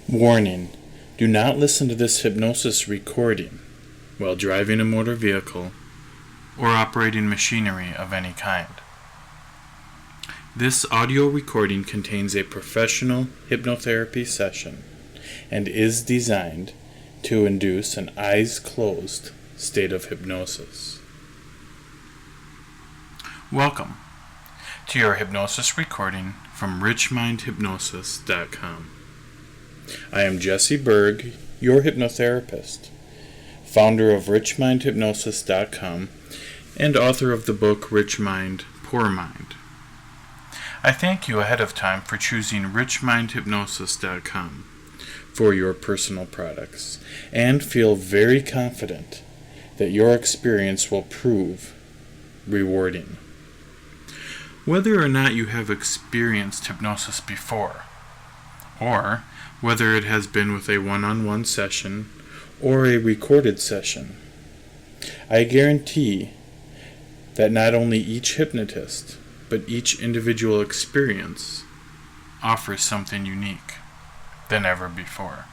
Warning: do not listen to this hypnosis recording while driving a motor vehicle or operating machinery of any kind. This audio recording contains a professional hypnotherapy session and is designed to induce an eyes-closed state of hypnosis. Welcome to your hypnosis recording from richmindhypnosis.com. I am Jesse Berg, your hypnotherapist, founder of richmindhypnosis.com, and author of the book Rich Mind, Poor Mind. I thank you ahead of time for choosing richmindhypnosis.com for your personal products, and feel very confident that your experience will prove rewarding. Whether or not you have experienced hypnosis before, or whether it has been with a one-on-one session or a recorded session, I guarantee that not only each hypnotist, but each individual experience offers something unique than ever before.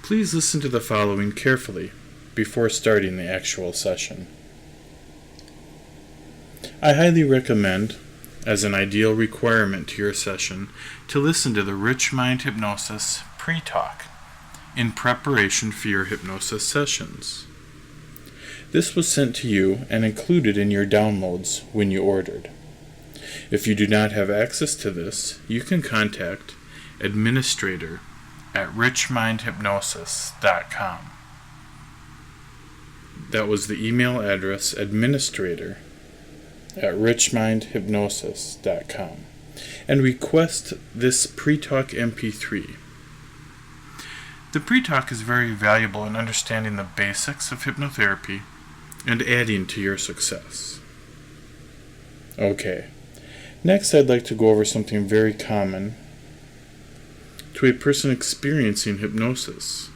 Please listen to the following carefully before starting the actual session. I highly recommend, as an ideal requirement to your session, to listen to the Rich Mind Hypnosis pre-talk in preparation for your hypnosis sessions. This was sent to you and included in your downloads when you ordered. If you do not have access to this, you can contact administrator at richmindhypnosis.com. That was the email address, administrator at richmindhypnosis.com, and request this pre-talk MP3. The pre-talk is very valuable in understanding the basics of hypnotherapy and adding to your success. Okay, next I'd like to go over something very common to a person experiencing hypnosis,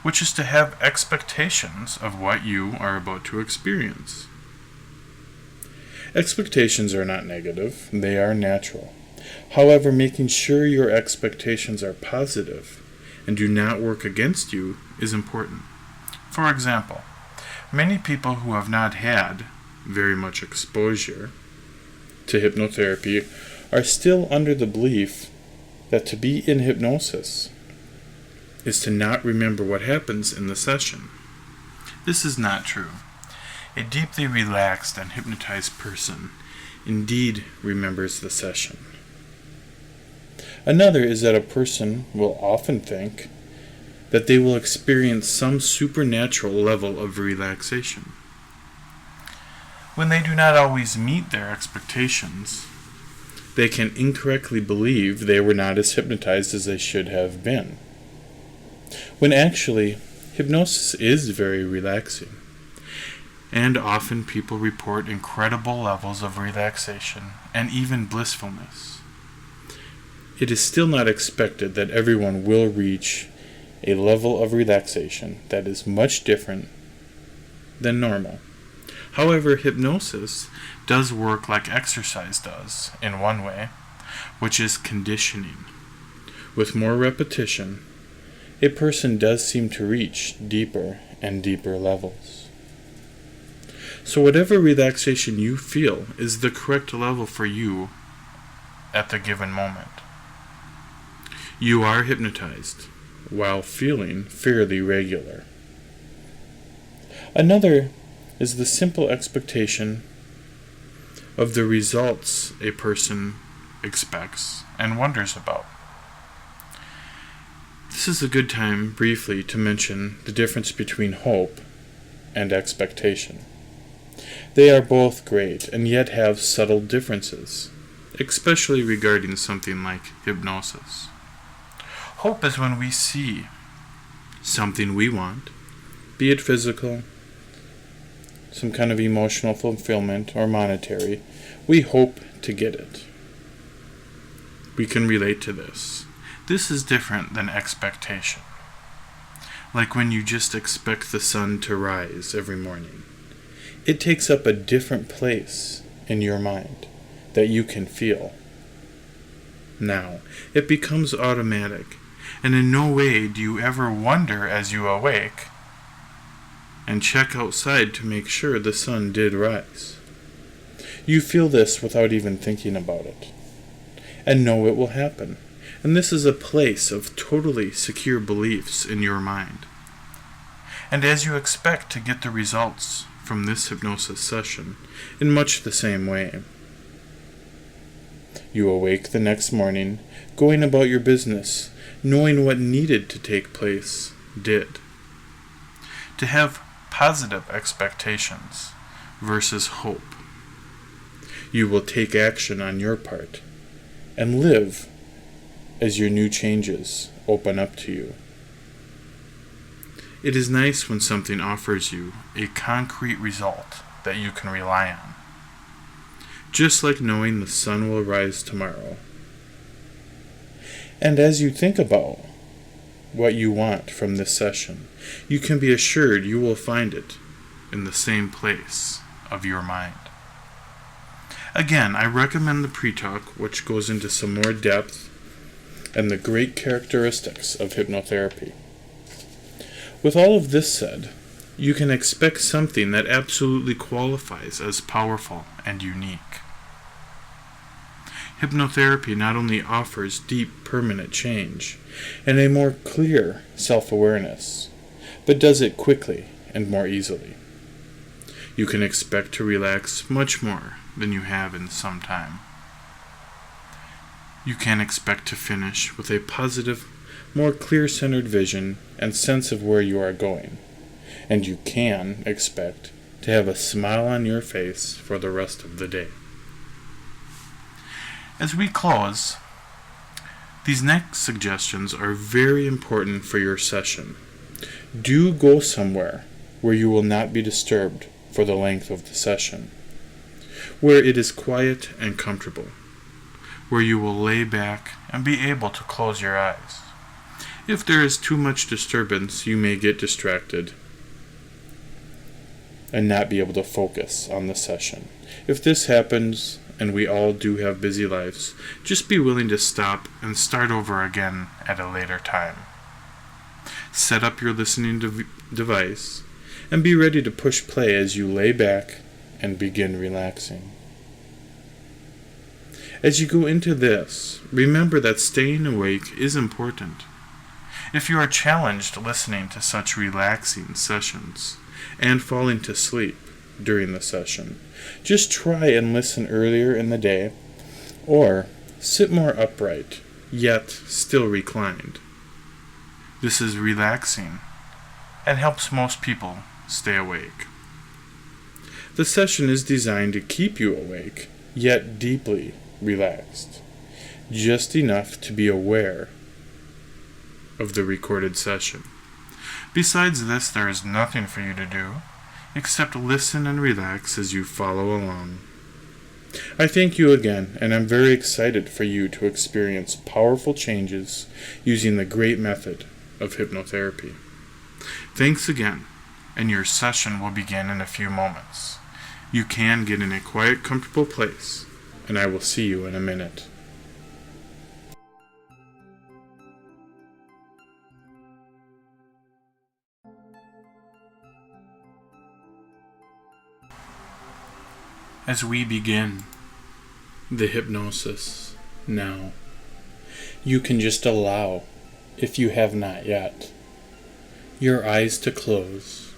which is to have expectations of what you are about to experience. Expectations are not negative, they are natural. However, making sure your expectations are positive and do not work against you is important. For example, many people who have not had very much exposure to hypnotherapy are still under the belief that to be in hypnosis is to not remember what happens in the session. This is not true. A deeply relaxed and hypnotized person indeed remembers the session. Another is that a person will often think that they will experience some supernatural level of relaxation. When they do not always meet their expectations, they can incorrectly believe they were not as hypnotized as they should have been, when actually hypnosis is very relaxing. And often people report incredible levels of relaxation and even blissfulness. It is still not expected that everyone will reach a level of relaxation that is much different than normal. However, hypnosis does work like exercise does in one way, which is conditioning. With more repetition, a person does seem to reach deeper and deeper levels. So whatever relaxation you feel is the correct level for you at the given moment. You are hypnotized while feeling fairly regular. Another is the simple expectation of the results a person expects and wonders about. This is a good time briefly to mention the difference between hope and expectation. They are both great and yet have subtle differences, especially regarding something like hypnosis. Hope is when we see something we want, be it physical, some kind of emotional fulfillment, or monetary. We hope to get it. We can relate to this. This is different than expectation. Like when you just expect the sun to rise every morning. It takes up a different place in your mind that you can feel. Now, it becomes automatic, and in no way do you ever wonder as you awake and check outside to make sure the sun did rise. You feel this without even thinking about it, and know it will happen. And this is a place of totally secure beliefs in your mind. And as you expect to get the results from this hypnosis session in much the same way, you awake the next morning, going about your business, knowing what needed to take place did. To have positive expectations versus hope. You will take action on your part and live as your new changes open up to you. It is nice when something offers you a concrete result that you can rely on. Just like knowing the sun will rise tomorrow. And as you think about what you want from this session, you can be assured you will find it in the same place of your mind. Again, I recommend the pre-talk, which goes into some more depth and the great characteristics of hypnotherapy. With all of this said, you can expect something that absolutely qualifies as powerful and unique. Hypnotherapy not only offers deep, permanent change and a more clear self-awareness, but does it quickly and more easily. You can expect to relax much more than you have in some time. You can expect to finish with a positive, more clear-centered vision and sense of where you are going, and you can expect to have a smile on your face for the rest of the day. As we close, these next suggestions are very important for your session. Do go somewhere where you will not be disturbed for the length of the session, where it is quiet and comfortable, where you will lay back and be able to close your eyes. If there is too much disturbance, you may get distracted and not be able to focus on the session. If this happens, and we all do have busy lives, just be willing to stop and start over again at a later time. Set up your listening device and be ready to push play as you lay back and begin relaxing. As you go into this, remember that staying awake is important. If you are challenged listening to such relaxing sessions and falling to sleep during the session, just try and listen earlier in the day, or sit more upright, yet still reclined. This is relaxing and helps most people stay awake. The session is designed to keep you awake, yet deeply relaxed, just enough to be aware of the recorded session. Besides this, there is nothing for you to do except listen and relax as you follow along. I thank you again, and I'm very excited for you to experience powerful changes using the great method of hypnotherapy. Thanks again, and your session will begin in a few moments. You can get in a quiet, comfortable place, and I will see you in a minute. As we begin the hypnosis now, you can just allow, if you have not yet, your eyes to close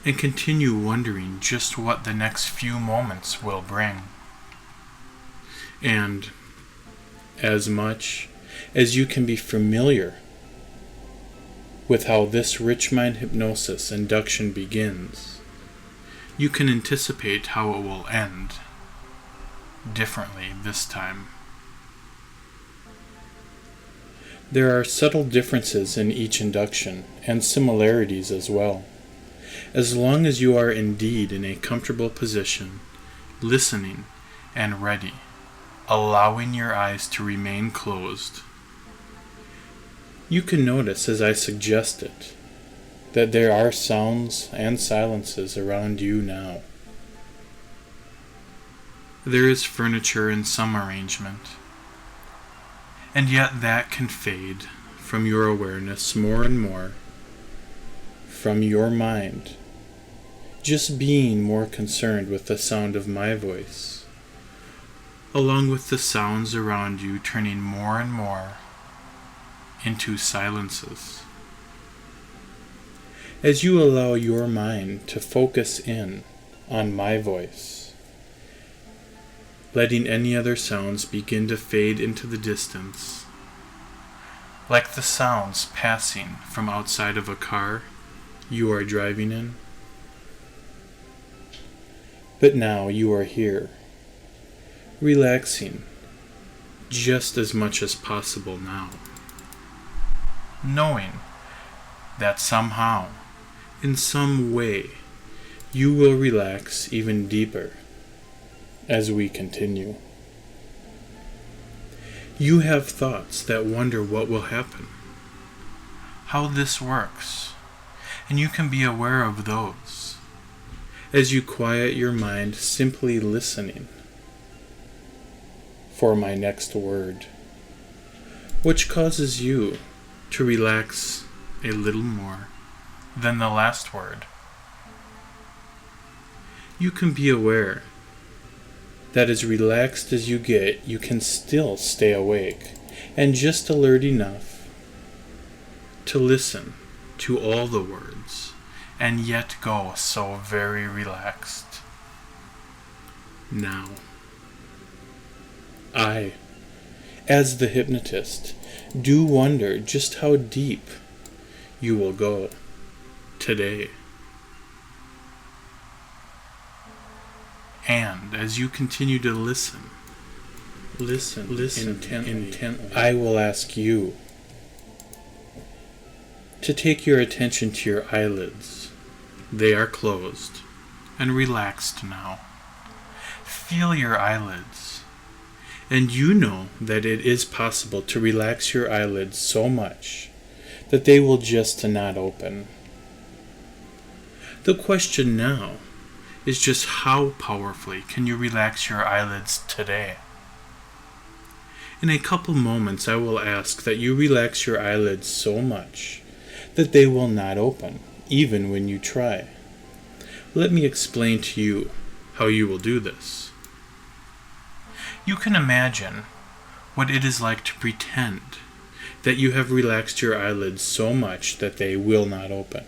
and continue wondering just what the next few moments will bring. And as much as you can be familiar with how this rich mind hypnosis induction begins, you can anticipate how it will end differently this time. There are subtle differences in each induction, and similarities as well. As long as you are indeed in a comfortable position, listening and ready, allowing your eyes to remain closed, you can notice as I suggest it, that there are sounds and silences around you now. There is furniture in some arrangement, and yet that can fade from your awareness more and more, from your mind, just being more concerned with the sound of my voice, along with the sounds around you turning more and more into silences. As you allow your mind to focus in on my voice, letting any other sounds begin to fade into the distance, like the sounds passing from outside of a car you are driving in. But now you are here, relaxing just as much as possible now, knowing that somehow, in some way, you will relax even deeper as we continue. You have thoughts that wonder what will happen, how this works, and you can be aware of those as you quiet your mind, simply listening for my next word, which causes you to relax a little more than the last word. You can be aware that as relaxed as you get, you can still stay awake and just alert enough to listen to all the words and yet go so very relaxed. Now, I, as the hypnotist, do wonder just how deep you will go today. And as you continue to listen intently, I will ask you to take your attention to your eyelids. They are closed and relaxed now. Feel your eyelids, and you know that it is possible to relax your eyelids so much that they will just not open. The question now is just how powerfully can you relax your eyelids today? In a couple moments I will ask that you relax your eyelids so much that they will not open, even when you try. Let me explain to you how you will do this. You can imagine what it is like to pretend that you have relaxed your eyelids so much that they will not open.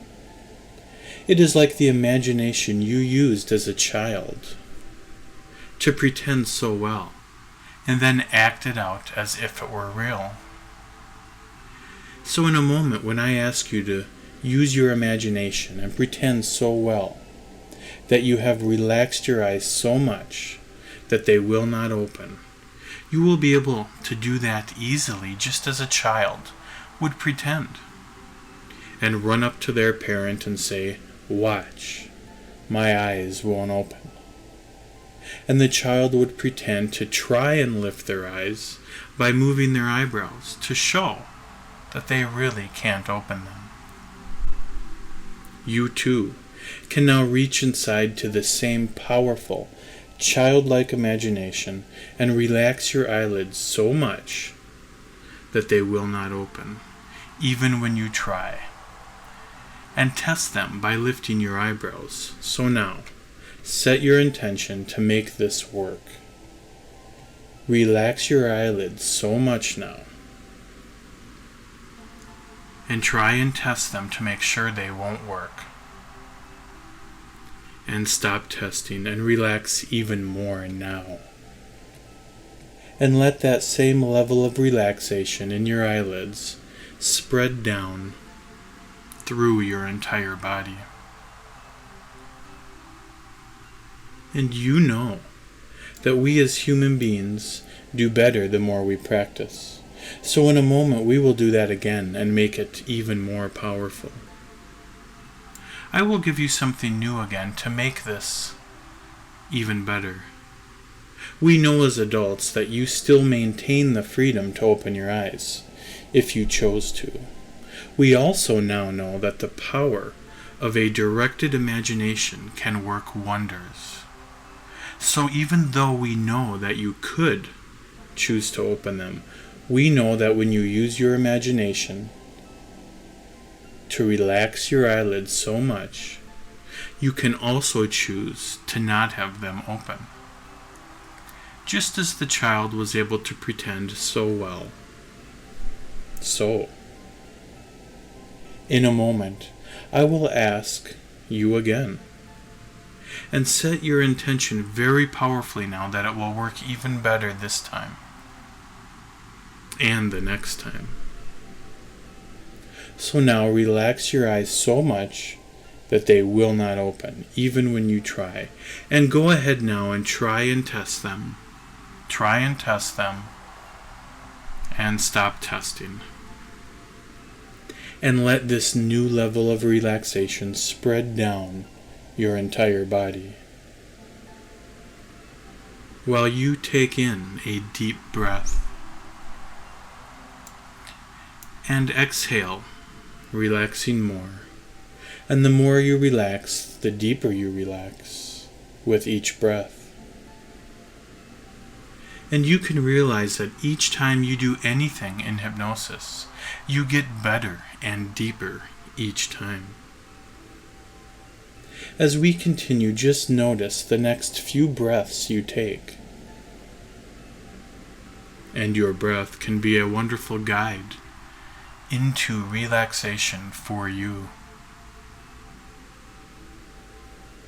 It is like the imagination you used as a child to pretend so well, and then act it out as if it were real. So in a moment when I ask you to use your imagination and pretend so well that you have relaxed your eyes so much that they will not open, you will be able to do that easily, just as a child would pretend, and run up to their parent and say, "Watch, my eyes won't open." And the child would pretend to try and lift their eyes by moving their eyebrows to show that they really can't open them. You too can now reach inside to the same powerful, childlike imagination and relax your eyelids so much that they will not open, even when you try. And test them by lifting your eyebrows. So now, set your intention to make this work. Relax your eyelids so much now, and try and test them to make sure they won't work. And stop testing and relax even more now. And let that same level of relaxation in your eyelids spread down through your entire body. And you know that we as human beings do better the more we practice. So in a moment we will do that again and make it even more powerful. I will give you something new again to make this even better. We know as adults that you still maintain the freedom to open your eyes, if you chose to. We also now know that the power of a directed imagination can work wonders. So even though we know that you could choose to open them, we know that when you use your imagination to relax your eyelids so much, you can also choose to not have them open. Just as the child was able to pretend so well. So, in a moment, I will ask you again. And set your intention very powerfully now that it will work even better this time. And the next time. So now relax your eyes so much that they will not open, even when you try. And go ahead now and try and test them. Try and test them. And stop testing. And let this new level of relaxation spread down your entire body. While you take in a deep breath. And exhale, relaxing more. And the more you relax, the deeper you relax with each breath. And you can realize that each time you do anything in hypnosis, you get better and deeper each time. As we continue, just notice the next few breaths you take. And your breath can be a wonderful guide into relaxation for you.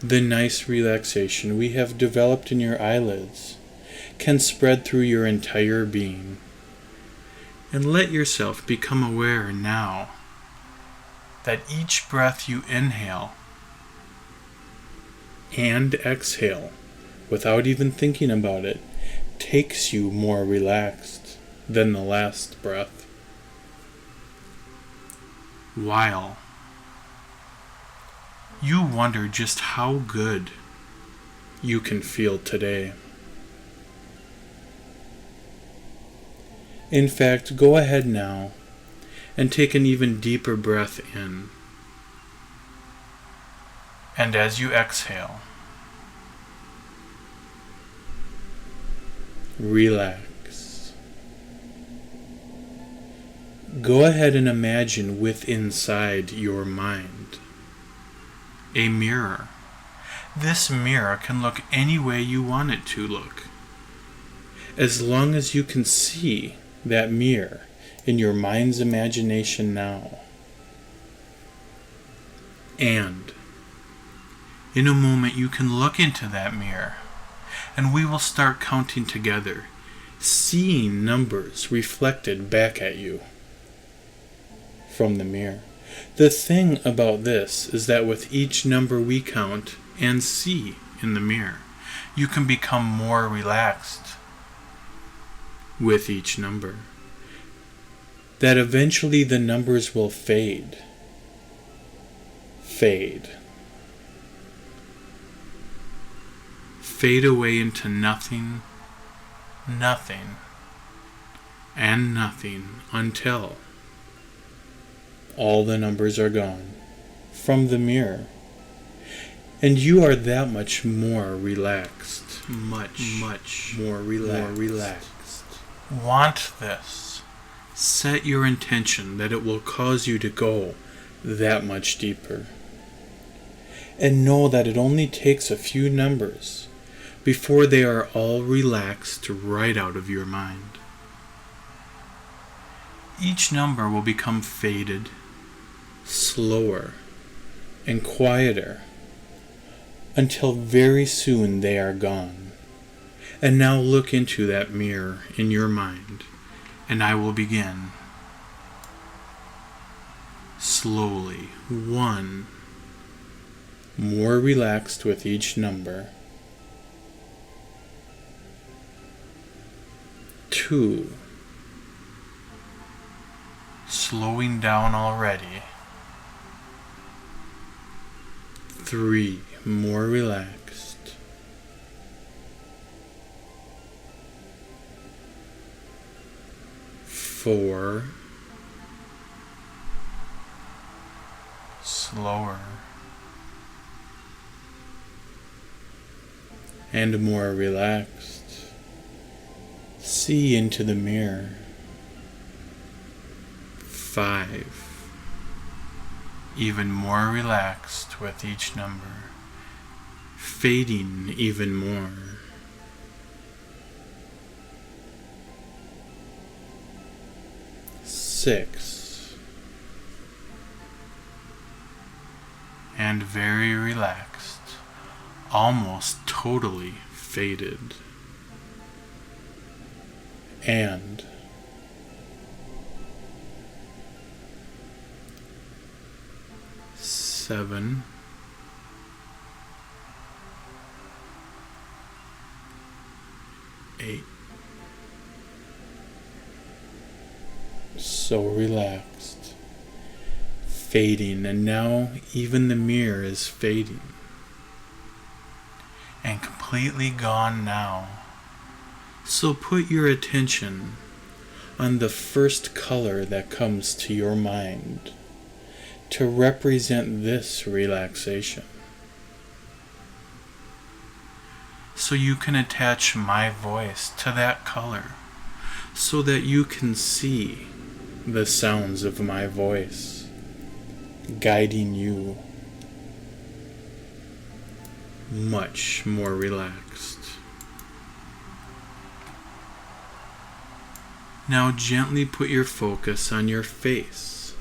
The nice relaxation we have developed in your eyelids can spread through your entire being. And let yourself become aware now that each breath you inhale and exhale, without even thinking about it, takes you more relaxed than the last breath. While you wonder just how good you can feel today. In fact, go ahead now and take an even deeper breath in. And as you exhale, relax. Go ahead and imagine inside your mind a mirror. This mirror can look any way you want it to look. As long as you can see that mirror in your mind's imagination now. And in a moment you can look into that mirror and we will start counting together, seeing numbers reflected back at you from the mirror. The thing about this is that with each number we count and see in the mirror, you can become more relaxed with each number. That eventually the numbers will fade. Fade away into nothing, nothing, and nothing until all the numbers are gone from the mirror. And you are that much more relaxed. Much more relaxed. Want this. Set your intention that it will cause you to go that much deeper. And know that it only takes a few numbers before they are all relaxed right out of your mind. Each number will become faded, slower, and quieter until very soon they are gone. And now look into that mirror in your mind, and I will begin. Slowly, 1, more relaxed with each number. 2, slowing down already. 3, more relaxed. 4, slower and more relaxed. See into the mirror. 5. Even more relaxed with each number, fading even more. 6. And very relaxed, almost totally faded. And 7. 8. So relaxed, fading, and now even the mirror is fading and completely gone now. So put your attention on the first color that comes to your mind to represent this relaxation. So you can attach my voice to that color so that you can see the sounds of my voice guiding you much more relaxed. Now gently put your focus on your face,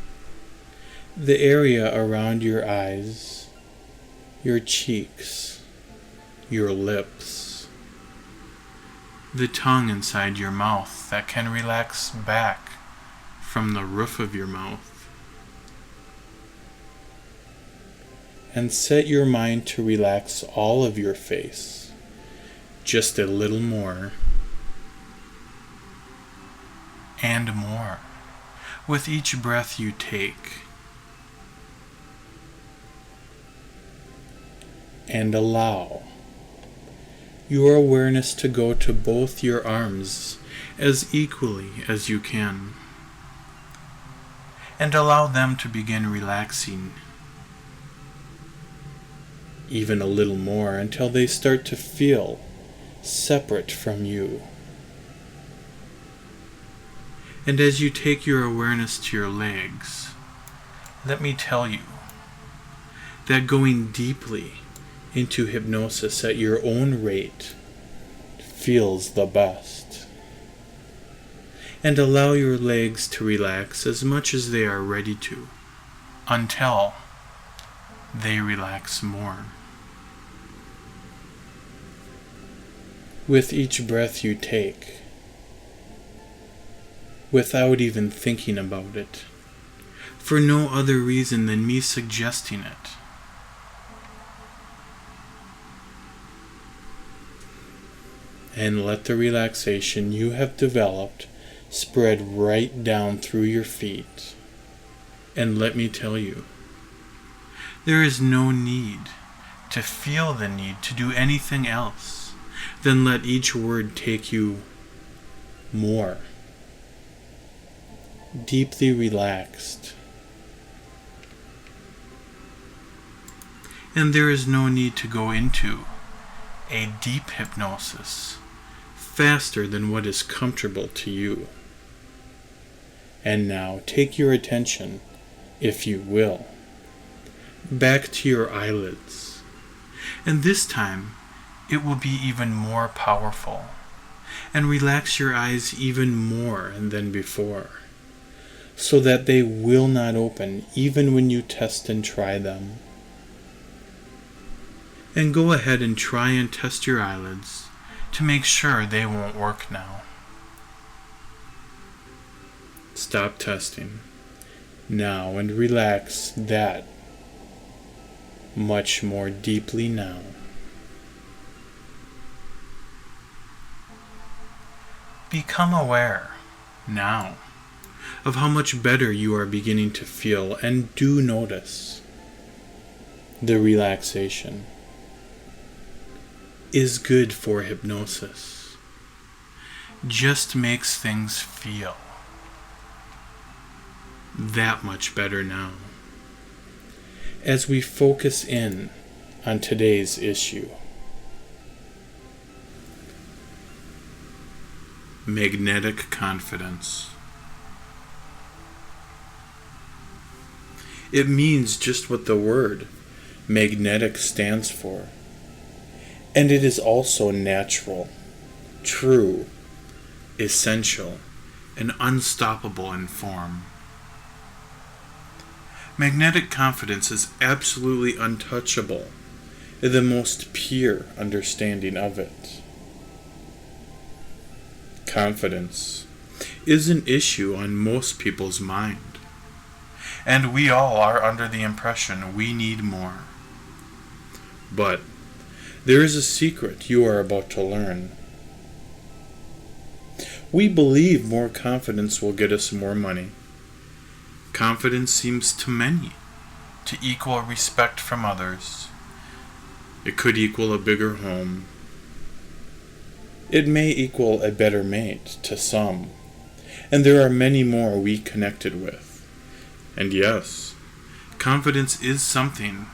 the area around your eyes, your cheeks, your lips, the tongue inside your mouth that can relax back from the roof of your mouth. And set your mind to relax all of your face, just a little more and more with each breath you take. And allow your awareness to go to both your arms as equally as you can. And allow them to begin relaxing even a little more until they start to feel separate from you. And as you take your awareness to your legs, let me tell you that going deeply into hypnosis at your own rate feels the best. And allow your legs to relax as much as they are ready to, until they relax more. With each breath you take, without even thinking about it, for no other reason than me suggesting it, and let the relaxation you have developed spread right down through your feet. And let me tell you, there is no need to feel the need to do anything else than let each word take you more deeply relaxed. And there is no need to go into a deep hypnosis faster than what is comfortable to you. And now take your attention, if you will, back to your eyelids. And this time, it will be even more powerful. And relax your eyes even more than before, so that they will not open even when you test and try them. And go ahead and try and test your eyelids to make sure they won't work now. Stop testing now and relax that much more deeply now. Become aware now of how much better you are beginning to feel, and do notice the relaxation is good for hypnosis. Just makes things feel that much better now. as we focus in on today's issue. Magnetic confidence. It means just what the word magnetic stands for. And it is also natural, true, essential, and unstoppable in form. Magnetic confidence is absolutely untouchable in the most pure understanding of it. Confidence is an issue on most people's mind, and we all are under the impression we need more. But there is a secret you are about to learn. We believe more confidence will get us more money. Confidence seems to many to equal respect from others. It could equal a bigger home. It may equal a better mate to some, and there are many more we connected with. And yes, confidence is something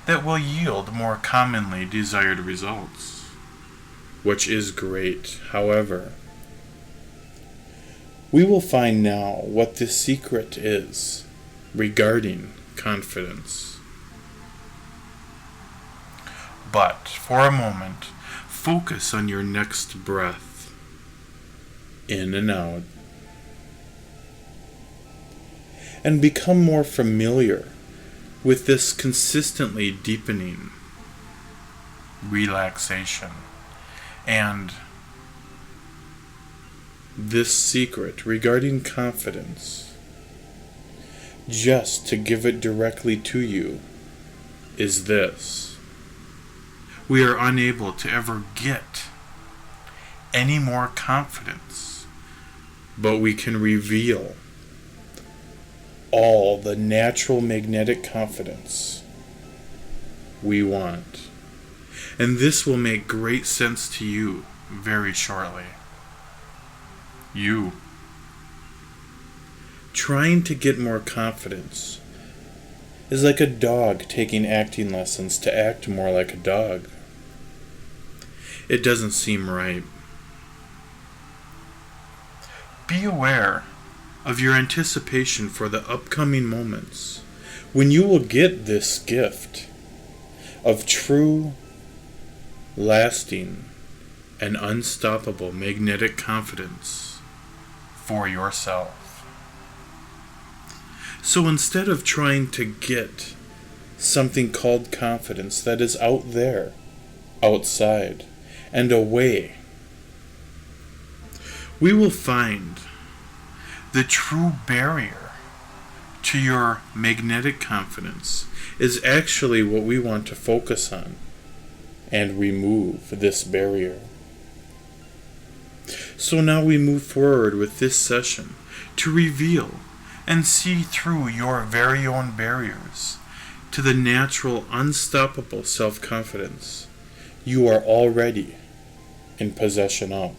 that will yield more commonly desired results, which is great. However, we will find now what the secret is regarding confidence. But for a moment, focus on your next breath, in and out, and become more familiar with this consistently deepening relaxation and this secret regarding confidence. Just to give it directly to you is this: we are unable to ever get any more confidence, but we can reveal all the natural magnetic confidence we want. And this will make great sense to you very shortly. You trying to get more confidence is like a dog taking acting lessons to act more like a dog. It doesn't seem right. Be aware of your anticipation for the upcoming moments when you will get this gift of true, lasting, and unstoppable magnetic confidence for yourself. So instead of trying to get something called confidence that is out there, outside, and away, we will find the true barrier to your magnetic confidence is actually what we want to focus on and remove this barrier. So now we move forward with this session to reveal and see through your very own barriers to the natural, unstoppable self-confidence you are already in possession of.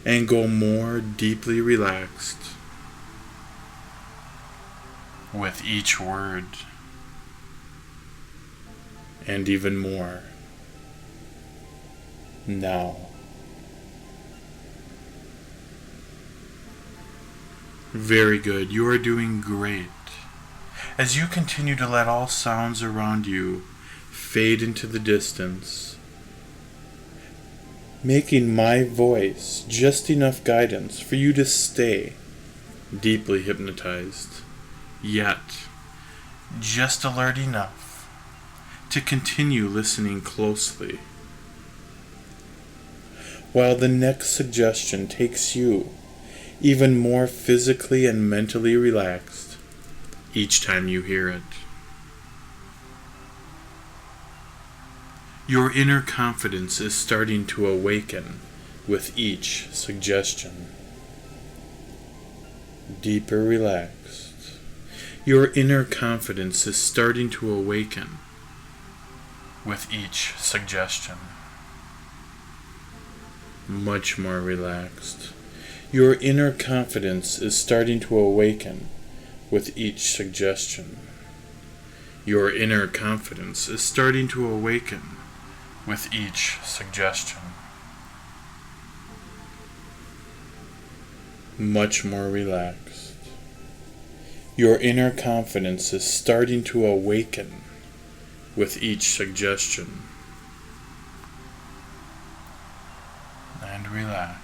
And go more deeply relaxed with each word, and even more now. Very good. You are doing great. As you continue to let all sounds around you fade into the distance, making my voice just enough guidance for you to stay deeply hypnotized, yet just alert enough to continue listening closely, while the next suggestion takes you even more physically and mentally relaxed each time you hear it. Your inner confidence is starting to awaken with each suggestion. Deeper relaxed. Your inner confidence is starting to awaken with each suggestion. Much more relaxed. Your inner confidence is starting to awaken with each suggestion. Your inner confidence is starting to awaken with each suggestion. Much more relaxed. Your inner confidence is starting to awaken with each suggestion. And relax.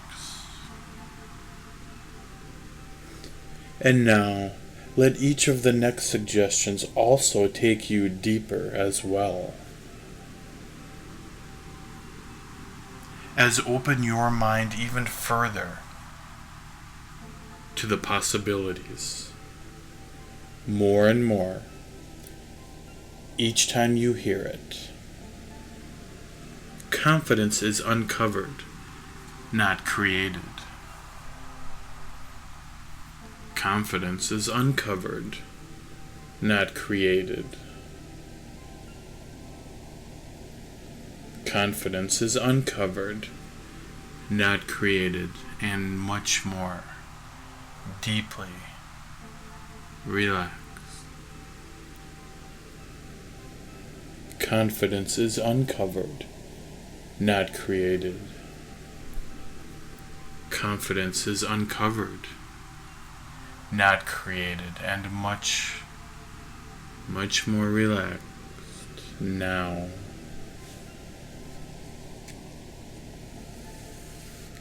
And now, let each of the next suggestions also take you deeper as well. As open your mind even further to the possibilities. More and more, each time you hear it. Confidence is uncovered, not created. Confidence is uncovered, not created. Confidence is uncovered, not created, and much more deeply relaxed. Confidence is uncovered, not created. Confidence is uncovered, not created, and much more relaxed now.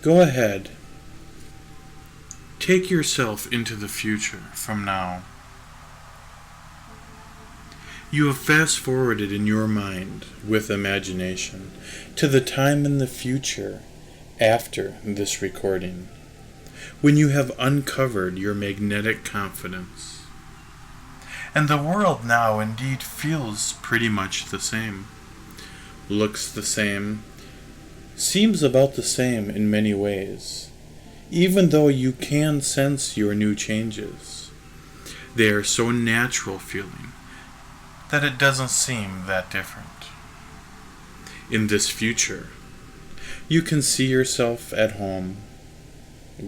Go ahead. Take yourself into the future from now. You have fast-forwarded in your mind, with imagination, to the time in the future after this recording, when you have uncovered your magnetic confidence. And the world now indeed feels pretty much the same, looks the same, seems about the same in many ways, even though you can sense your new changes. They are so natural feeling that it doesn't seem that different. In this future, you can see yourself at home,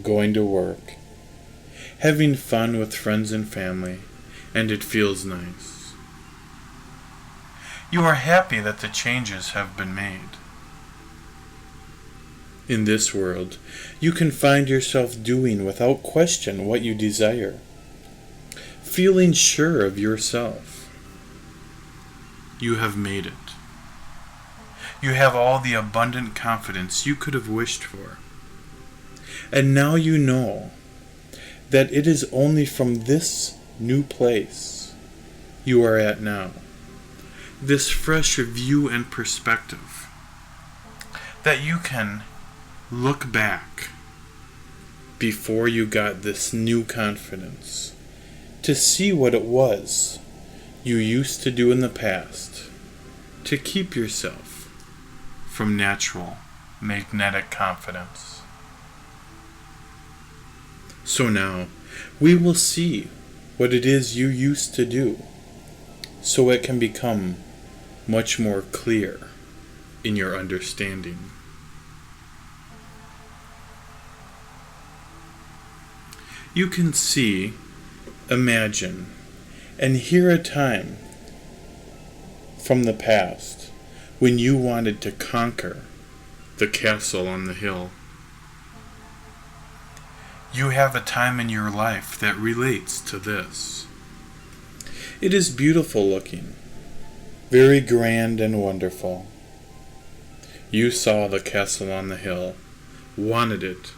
going to work, having fun with friends and family, and it feels nice. You are happy that the changes have been made. In this world, you can find yourself doing without question what you desire, feeling sure of yourself. You have made it. You have all the abundant confidence you could have wished for. And now you know that it is only from this new place you are at now, this fresh view and perspective, that you can look back before you got this new confidence to see what it was you used to do in the past to keep yourself from natural magnetic confidence. So now we will see what it is you used to do, so it can become much more clear in your understanding. You can see, imagine, and hear a time from the past when you wanted to conquer the castle on the hill. You have a time in your life that relates to this. It is beautiful looking, very grand and wonderful. You saw the castle on the hill, wanted it,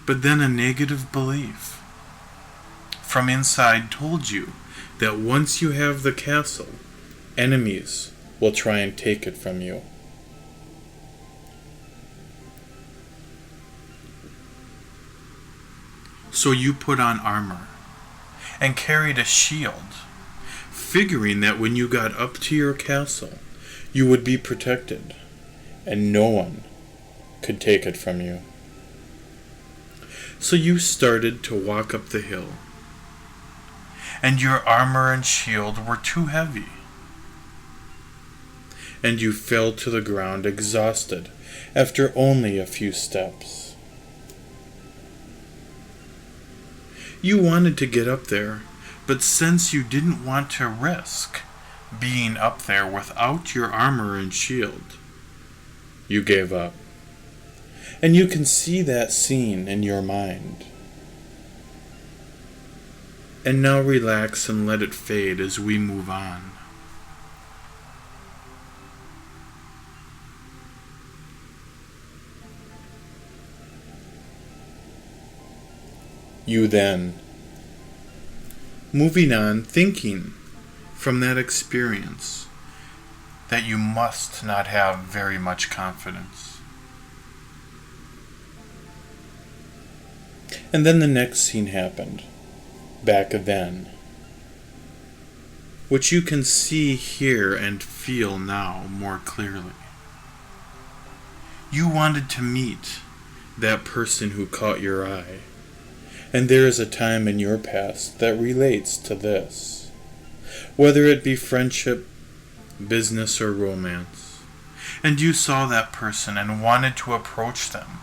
but then a negative belief from inside told you that once you have the castle, enemies will try and take it from you. So you put on armor and carried a shield, figuring that when you got up to your castle, you would be protected and no one could take it from you. So you started to walk up the hill, and your armor and shield were too heavy, and you fell to the ground exhausted after only a few steps. You wanted to get up there, But since you didn't want to risk being up there without your armor and shield, you gave up. And you can see that scene in your mind. And now relax and let it fade as we move on. You then, moving on, thinking from that experience that you must not have very much confidence. And then the next scene happened, back then, which you can see, hear, and feel now more clearly. You wanted to meet that person who caught your eye. And there is a time in your past that relates to this, whether it be friendship, business, or romance. And you saw that person and wanted to approach them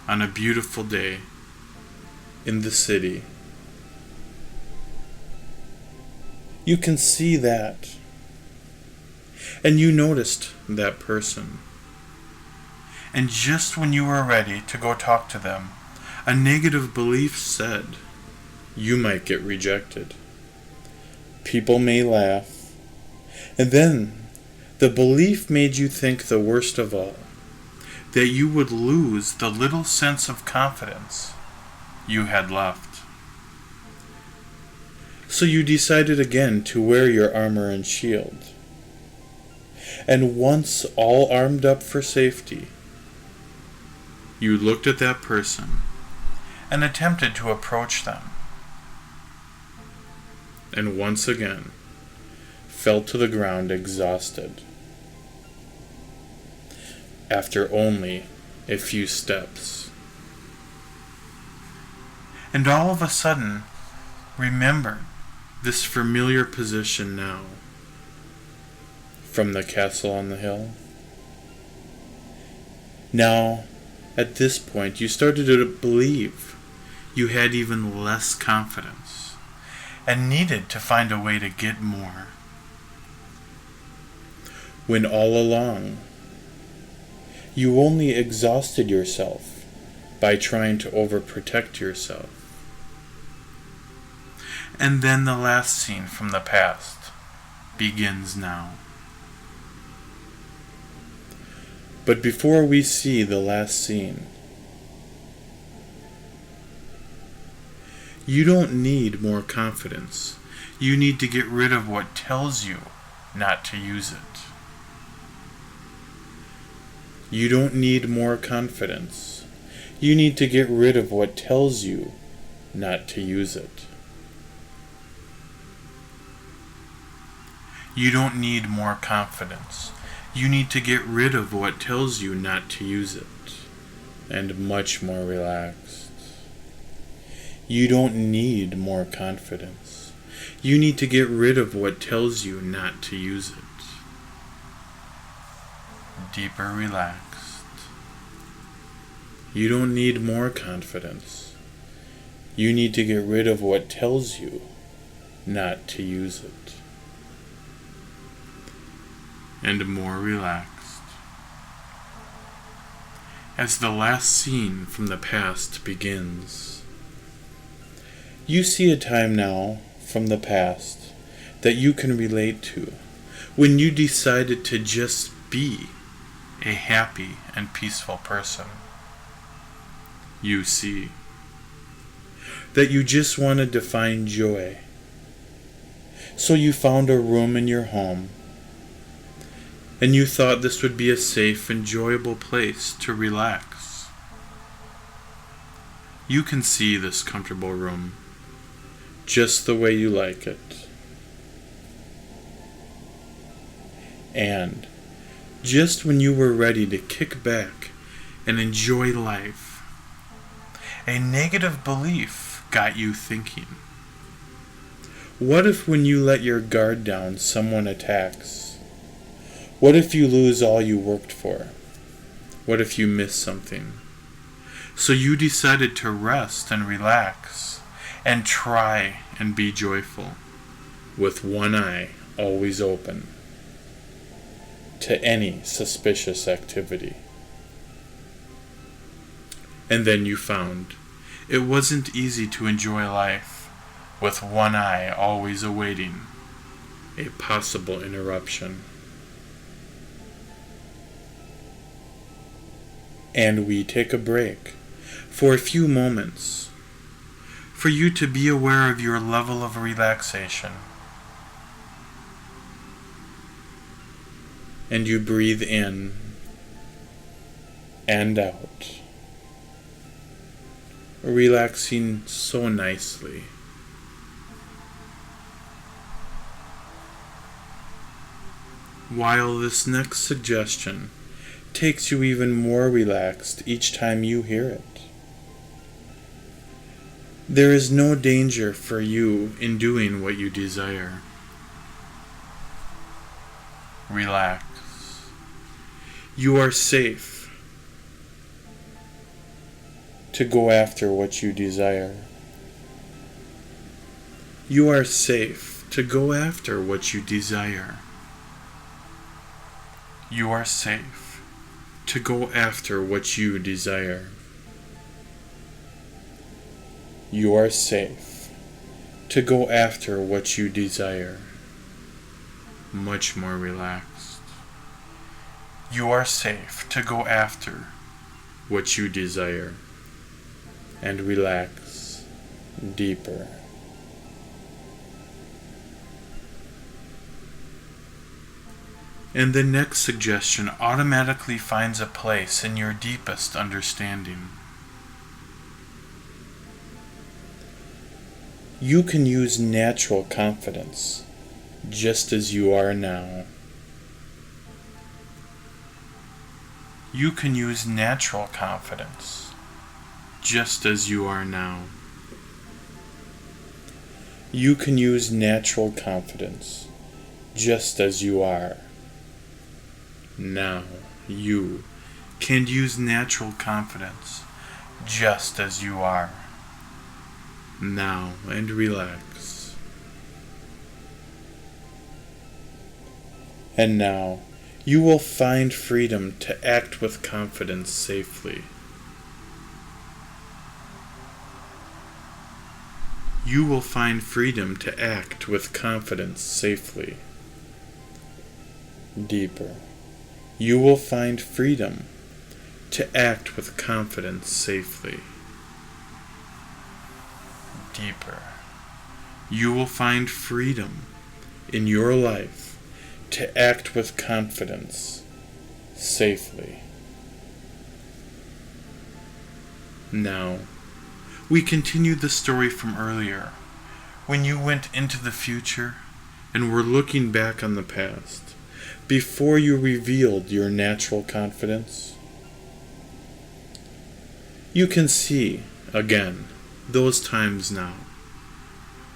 on a beautiful day in the city. You can see that. And you noticed that person. And just when you were ready to go talk to them, a negative belief said, you might get rejected. People may laugh. And then the belief made you think the worst of all, that you would lose the little sense of confidence you had left. So you decided again to wear your armor and shield. And once all armed up for safety, you looked at that person and attempted to approach them. And once again, fell to the ground exhausted. After only a few steps. And all of a sudden, remembered this familiar position now, from the castle on the hill. Now, at this point, you started to believe you had even less confidence and needed to find a way to get more. When all along, you only exhausted yourself by trying to overprotect yourself. And then the last scene from the past begins now. But before we see the last scene, you don't need more confidence. You need to get rid of what tells you not to use it. You don't need more confidence. You need to get rid of what tells you not to use it. You don't need more confidence. You need to get rid of what tells you not to use it. And much more relaxed. You don't need more confidence. You need to get rid of what tells you not to use it. Deeper relaxed. You don't need more confidence. You need to get rid of what tells you not to use it. And more relaxed. As the last scene from the past begins, you see a time now from the past that you can relate to, when you decided to just be a happy and peaceful person. You see that you just wanted to find joy. So you found a room in your home, and you thought this would be a safe, enjoyable place to relax. You can see this comfortable room just the way you like it. And just when you were ready to kick back and enjoy life, a negative belief got you thinking. What if when you let your guard down, someone attacks? What if you lose all you worked for? What if you miss something? So you decided to rest and relax and try and be joyful, with one eye always open to any suspicious activity. And then you found it wasn't easy to enjoy life with one eye always awaiting a possible interruption. And we take a break for a few moments for you to be aware of your level of relaxation. And you breathe in and out, relaxing so nicely. While this next suggestion takes you even more relaxed each time you hear it. There is no danger for you in doing what you desire. Relax. You are safe to go after what you desire. You are safe to go after what you desire. You are safe to go after what you desire. You are safe to go after what you desire. Much more relaxed. You are safe to go after what you desire. And relax deeper. And the next suggestion automatically finds a place in your deepest understanding. You can use natural confidence just as you are now. You can use natural confidence just as you are now. You can use natural confidence just as you are now. You can use natural confidence just as you are now, and relax. And now you will find freedom to act with confidence safely. You will find freedom to act with confidence safely. Deeper. You will find freedom to act with confidence safely. Deeper. You will find freedom in your life to act with confidence safely. Now, we continue the story from earlier, when you went into the future and were looking back on the past, before you revealed your natural confidence. You can see, again, those times now,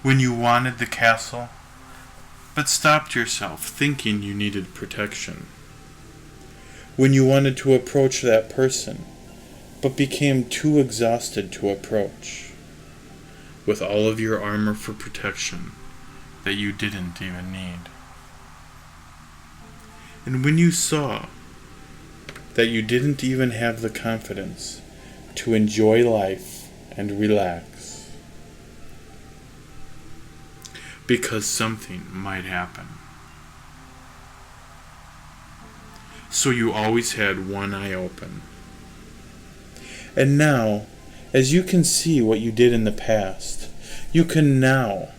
when you wanted the castle, but stopped yourself thinking you needed protection. When you wanted to approach that person, but became too exhausted to approach, with all of your armor for protection that you didn't even need. And when you saw that you didn't even have the confidence to enjoy life and relax, because something might happen. So you always had one eye open. And now, as you can see what you did in the past, you can now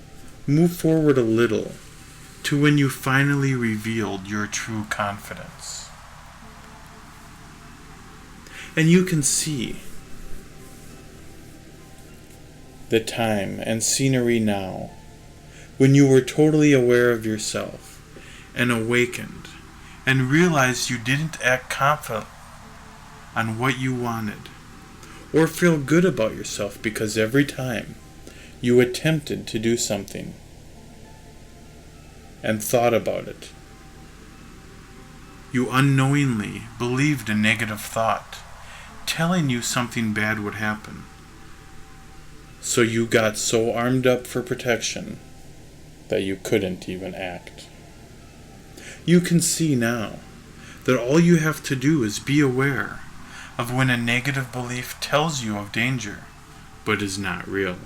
move forward a little to when you finally revealed your true confidence. And you can see the time and scenery now when you were totally aware of yourself and awakened and realized you didn't act confident on what you wanted or feel good about yourself, because every time you attempted to do something and thought about it, you unknowingly believed a negative thought telling you something bad would happen. So you got so armed up for protection that you couldn't even act. You can see now that all you have to do is be aware of when a negative belief tells you of danger, but is not real.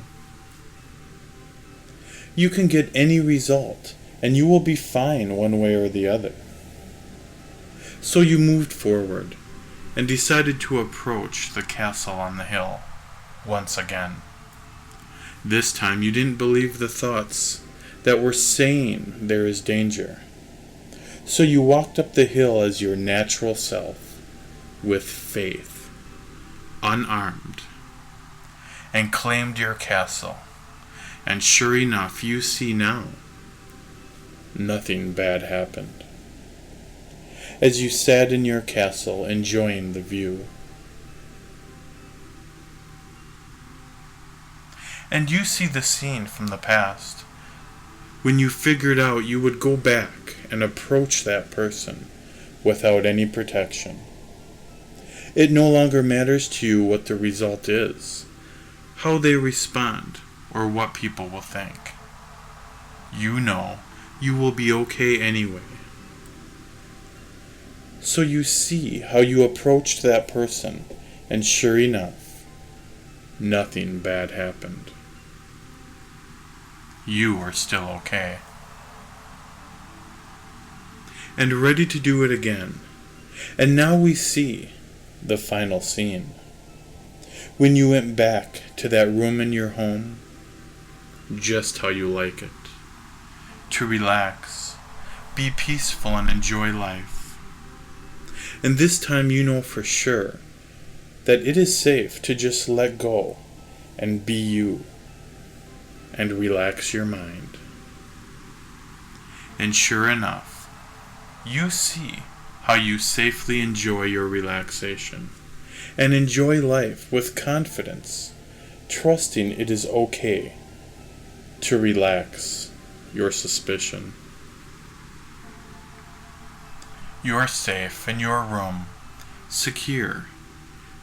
You can get any result, and you will be fine one way or the other. So you moved forward, and decided to approach the castle on the hill once again. This time you didn't believe the thoughts that were saying there is danger. So you walked up the hill as your natural self, with faith, unarmed, and claimed your castle. And sure enough, you see now, nothing bad happened. As you sat in your castle enjoying the view. And you see the scene from the past, when you figured out you would go back and approach that person without any protection. It no longer matters to you what the result is, how they respond, or what people will think. You know you will be okay anyway. So you see how you approached that person, and sure enough, nothing bad happened. You are still okay. And ready to do it again. And now we see the final scene. When you went back to that room in your home, just how you like it. To relax, be peaceful, and enjoy life. And this time you know for sure that it is safe to just let go and be you and relax your mind. And sure enough, you see how you safely enjoy your relaxation and enjoy life with confidence, trusting it is okay to relax your suspicion. You're safe in your room, secure,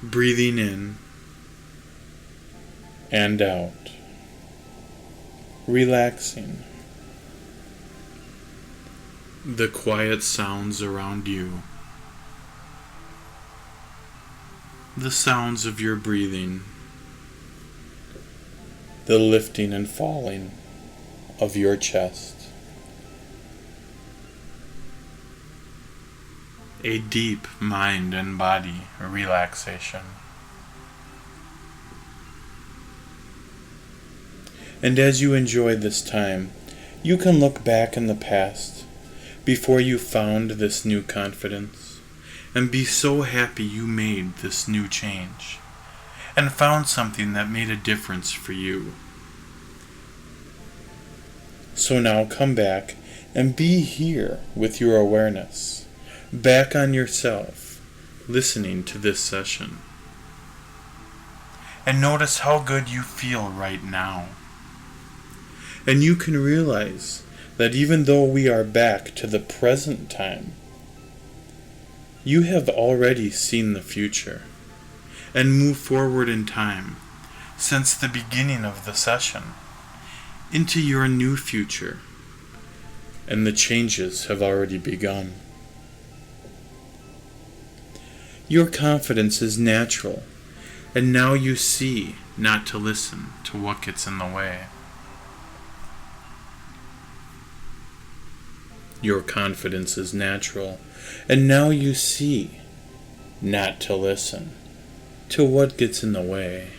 breathing in and out, relaxing. The quiet sounds around you, the sounds of your breathing, the lifting and falling of your chest. A deep mind and body relaxation. And as you enjoy this time, you can look back in the past, before you found this new confidence, and be so happy you made this new change, and found something that made a difference for you. So now come back and be here with your awareness, back on yourself, listening to this session. And notice how good you feel right now. And you can realize that even though we are back to the present time, you have already seen the future and moved forward in time since the beginning of the session into your new future, and the changes have already begun. Your confidence is natural, and now you see not to listen to what gets in the way. Your confidence is natural, and now you see not to listen to what gets in the way.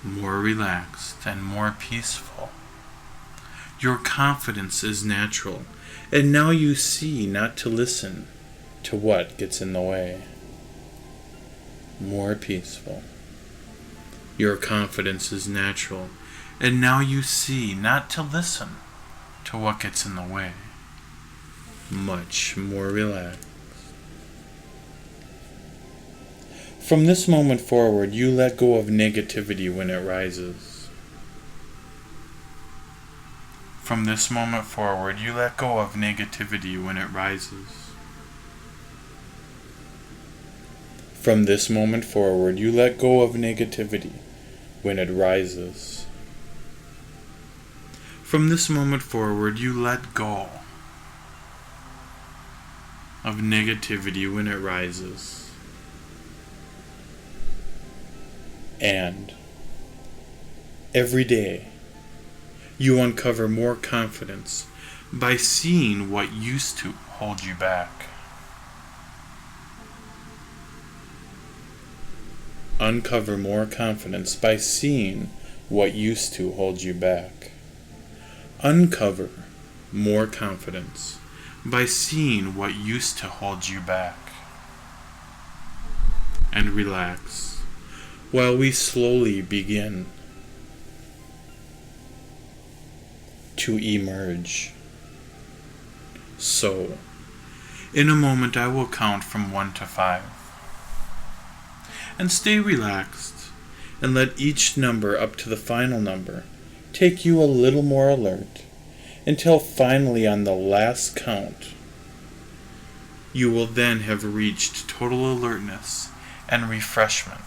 More relaxed and more peaceful. Your confidence is natural, and now you see not to listen to what gets in the way. More peaceful. Your confidence is natural, and now you see not to listen to what gets in the way. Much more relaxed. From this moment forward, you let go of negativity when it rises. From this moment forward, you let go of negativity when it rises. From this moment forward, you let go of negativity when it rises. From this moment forward, you let go of negativity when it rises. And every day, you uncover more confidence by seeing what used to hold you back. Uncover more confidence by seeing what used to hold you back. Uncover more confidence by seeing what used to hold you back. And relax while we slowly begin to emerge. So, in a moment I will count from 1 to 5. And stay relaxed, and let each number up to the final number take you a little more alert, until finally on the last count, you will then have reached total alertness and refreshment.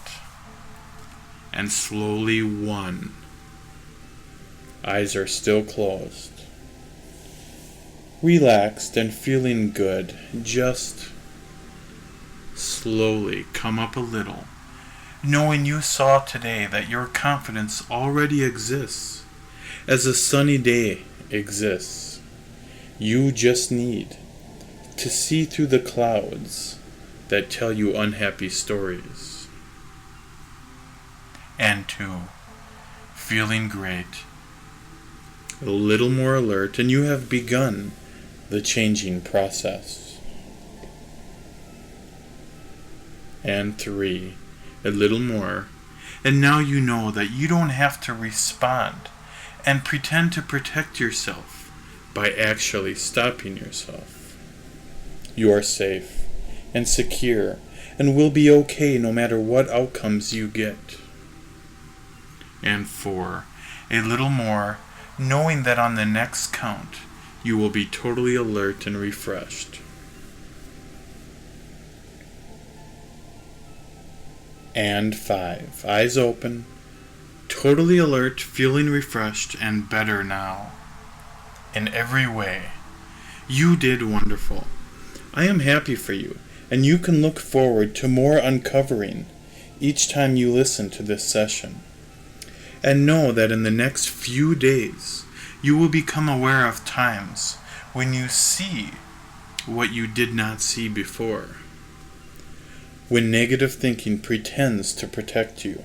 And slowly 1. Eyes are still closed. Relaxed and feeling good, just slowly come up a little, knowing you saw today that your confidence already exists, as a sunny day exists. You just need to see through the clouds that tell you unhappy stories. And 2, feeling great, a little more alert, and you have begun the changing process. And 3, a little more, and now you know that you don't have to respond and pretend to protect yourself by actually stopping yourself. You are safe and secure and will be okay no matter what outcomes you get. And 4, a little more, knowing that on the next count you will be totally alert and refreshed. And 5, eyes open, totally alert, feeling refreshed and better now. In every way, you did wonderful. I am happy for you, and you can look forward to more uncovering each time you listen to this session. And know that in the next few days, you will become aware of times when you see what you did not see before. When negative thinking pretends to protect you,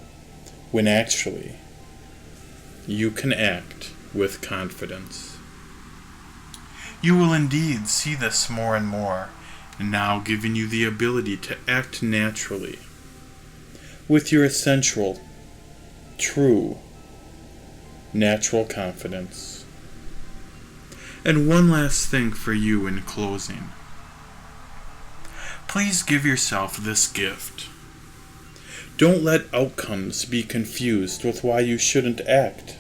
when actually you can act with confidence. You will indeed see this more and more, now giving you the ability to act naturally, with your essential, true, natural confidence. And one last thing for you in closing. Please give yourself this gift. Don't let outcomes be confused with why you shouldn't act.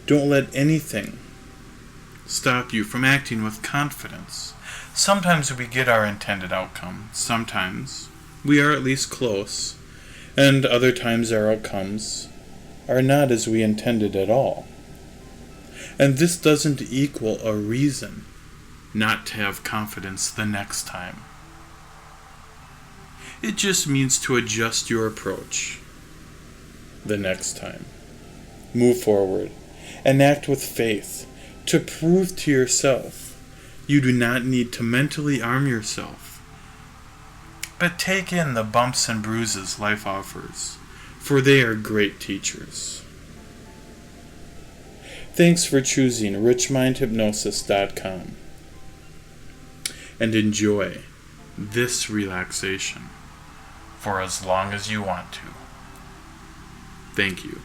Don't let anything stop you from acting with confidence. Sometimes we get our intended outcome. Sometimes we are at least close. And other times our outcomes are not as we intended at all. And this doesn't equal a reason not to have confidence the next time. It just means to adjust your approach the next time. Move forward and act with faith to prove to yourself you do not need to mentally arm yourself, but take in the bumps and bruises life offers, for they are great teachers. Thanks for choosing richmindhypnosis.com, and enjoy this relaxation for as long as you want to. Thank you.